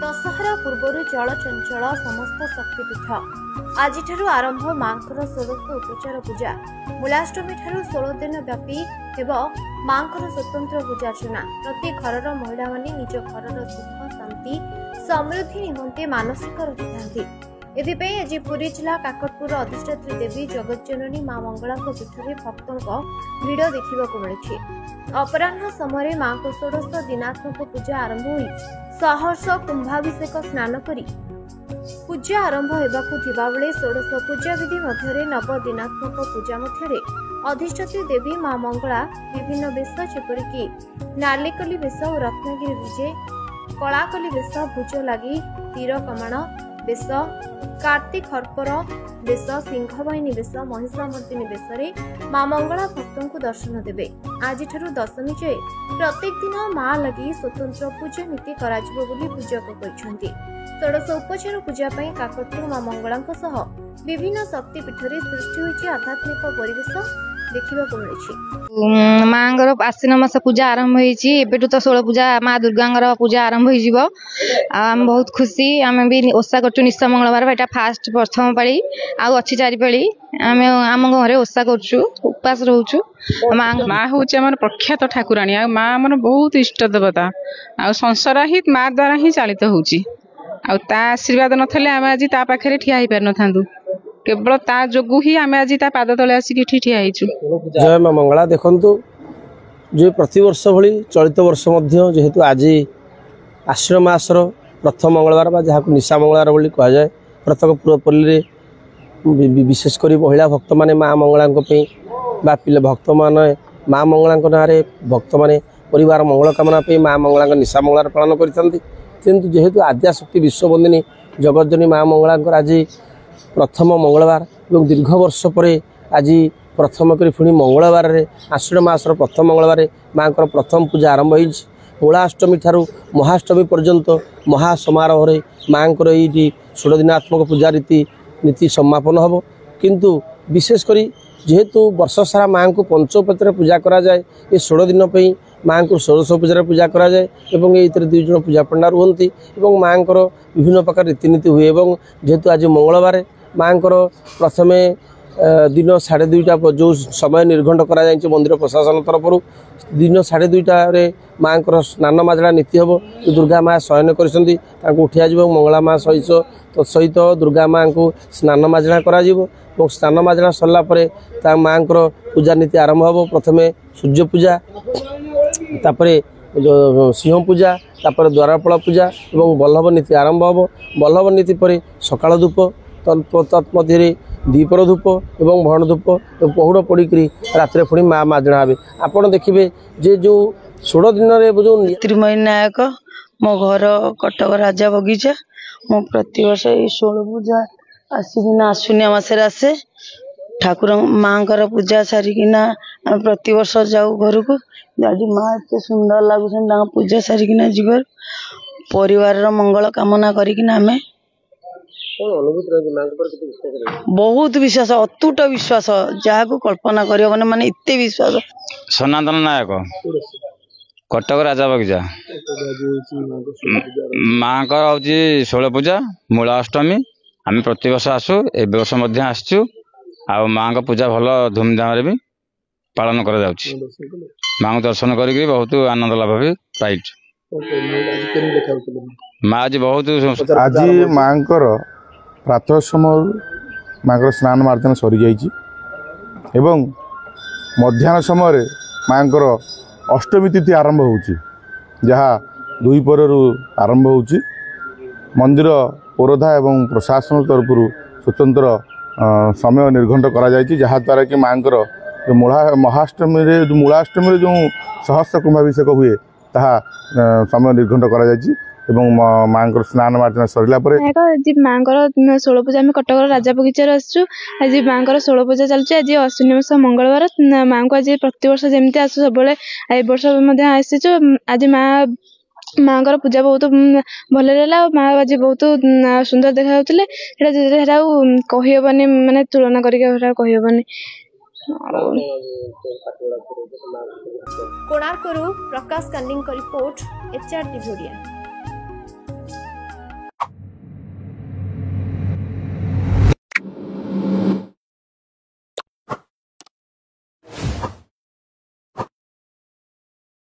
दशहरा पूर्व चलचंचल समस्त शक्तिपीठ आज आरंभ मांकर 16 उपचार पूजा मूलाष्टमी 16 दिन व्यापी मांकर स्वतंत्र पूजार्चना प्रति घर महिला माने निज घर सुख शांति समृद्धि निमंते मानसिक रखिथांती। एथिपाई आज पुरी जिला काकटपुर अधिष्ठात्री देवी जगज्जननी मां मंगला पीठ में भक्तों भिड़ देखा मिली। अपराह्न समय मां को 16 दिनात्मक पूजा आरंभ हुई सहर्ष कुंभाभिषेक स्नान करी पूजा आरंभ होगा बेले 16 पूजा विधि मध्य नव दिनात्मक पूजा मध्य अधिष्ठात्री देवी मां मंगला विभिन्न बेश जेपरिकी नालिकली बेश और रत्नगिरी विजे कलाकली बेश भुज लगी तीर कमाण बेश कार्तिक हर्पर बेश सिंहवाहिनी बेश महिषामर्दिनी बेश मां मंगला भक्तों को दर्शन देवे। आज दशमी जाए प्रत्येक दिन मां लगी स्वतंत्र पूजा नीति कराजिबो बोली पूजक कहते। 16 उपचार पूजा पाई काकटपुर मां मंगला विभिन्न शक्तिपीठ सृष्टि होइछि आध्यात्मिक परिवेश देखा मिली। मांगर आश्विन मास पूजा आरंभ होइछि तो 16 पूजा माँ दुर्गा पूजा आरंभ हो बहुत खुशी आम भी ओषा कर निशा मंगलवार एटा फास्ट प्रथम पाड़ी आउ अच्छी 4 पाड़ी आम आम घरे ओषा करूँ उपास रोचु। माँ हूँ आम प्रख्यात ठाकुराणी माँ आम बहुत इष्ट देवता आ संसार ही माँ द्वारा ही चालित होउछि आशीर्वाद नथले आम आज ता पाखे ठिया हो पार न केवल ता जोगु ही आम आज ता पाद तले आसिक ठिया होइछु। जय मां मंगला देखंतु जे प्रतिवर्ष भली चलित वर्ष मध्य जेहेतु आज आश्विन मासर प्रथम मंगलवार बा जहाको निशा मंगलवार बोली कहा जाए प्रत्येक पुरपल्ली रे विशेषकर महिला भक्त माने मां मंगला बा पिले भक्त माने मां मंगला नारे भक्त माने परिवार मंगल कामना पे मां मंगला निशा मंगलवार पालन करथंती किंतु जेहेतु आद्याशक्ति विश्ववंदिनी जगज्जननी मां मंगला आज प्रथम मंगलवार और दीर्घ वर्ष पर आज प्रथम कर पुणी मंगलवार आश्विन मासर प्रथम मंगलवार माँ को प्रथम पूजा आरंभ हो मूलाष्टमी ठारू महाष्टमी पर्यंत महासमारोह माँ को ये 16 दिनात्मक पूजा नीति समापन हम किंतु विशेषकर जेहेतु वर्ष सारा माँ को पंचोपचार पूजा करा जाए ये 16 दिन पर माँ को 16 पूजा पूजा करा जाए एवं ये 2 जन पूजा पंडा रुहंती एवं माँ को विभिन्न प्रकार रीतिनीति हुए एवं जेहेतु आज मंगलवार माँ को प्रथमे दिन 2:30 जो समय निर्घंट करा जाए मंदिर प्रशासन तरफ दिन 2:30 माँ को स्नान माजड़ा नीति हम दुर्गा माँ शयन कर उठा मंगला माँ सहित दुर्गा माँ को स्नान माजड़ा करा स्नान माजड़ा सरला माँ को पूजा नीति आरंभ हम प्रथमे सूर्य पूजा तापरे सिंह पूजा तापर द्वारपाल पूजा और बल्लभ नीति आरंभ हम बल्लभ नीति पर सकाल धूप तत्मध्य दीपर धूप और भण धूप पहुड़ पड़ी रात पुणी माँ माजणा हे आपड़ देखिए जे जो 16 दिन जो त्रिमयी नायक मो घर कटक राजा बगीचा मो प्रतिवर्ष 16 पूजा आश्विन मासरे आसे ठाकुर माँ पूजा सारिकिना प्रतिवर्ष जाऊ घर को आज माँ एत सुंदर लगुच पूजा सारिकिना जीवर परिवार मंगल कामना करिकिना आमे बहुत विश्वास अतुट विश्वास जहाँ को कल्पना कर माने इतने विश्वास। सनातन नायक कटक राजा बगीचा माँ का हूँ 16 पूजा मूलाष्टमी आम प्रतिवर्ष आसु ए वर्ष आसचु आ माँ का पूजा भल धूमधाम भी पालन करा जाउछि माँ को दर्शन करी बहुत आनंद लाभ भी पाई माँ आज बहुत आज माँ प्रातः समय माँ स्नान मार्जन सरी जाइए एवं मध्याह्न समय माँ अष्टमी तिथि आरंभ होउछि जहाँ 2 पर आरंभ होउछि मंदिर पौरोधा एवं प्रशासन तरफ स्वतंत्र समय निर्घंट करा जाइछि जहाँ द्वारा कि माँ महाष्टमी मूलाष्टमी जो सहस्र कुंभाभिषेक हुए ताहा समय निर्घंट करा जाइछि एवं माँ स्नान मार्जन सरला माँ 16 पूजा आम कटक राजा बगीचार आसु आज माँ 16 पूजा चलती आज अश्विनी मास मंगलवार माँ को आज प्रतिवर्ष जमी आसु सब ए वर्ष आसीचु आज माँ पूजा बहुत भल रहा माँ आज बहुत सुंदर देखा कहबनी माने तुलना करके कहबनी। कोणार्करू प्रकाश कांडी रिपोर्ट एचआर टीवी।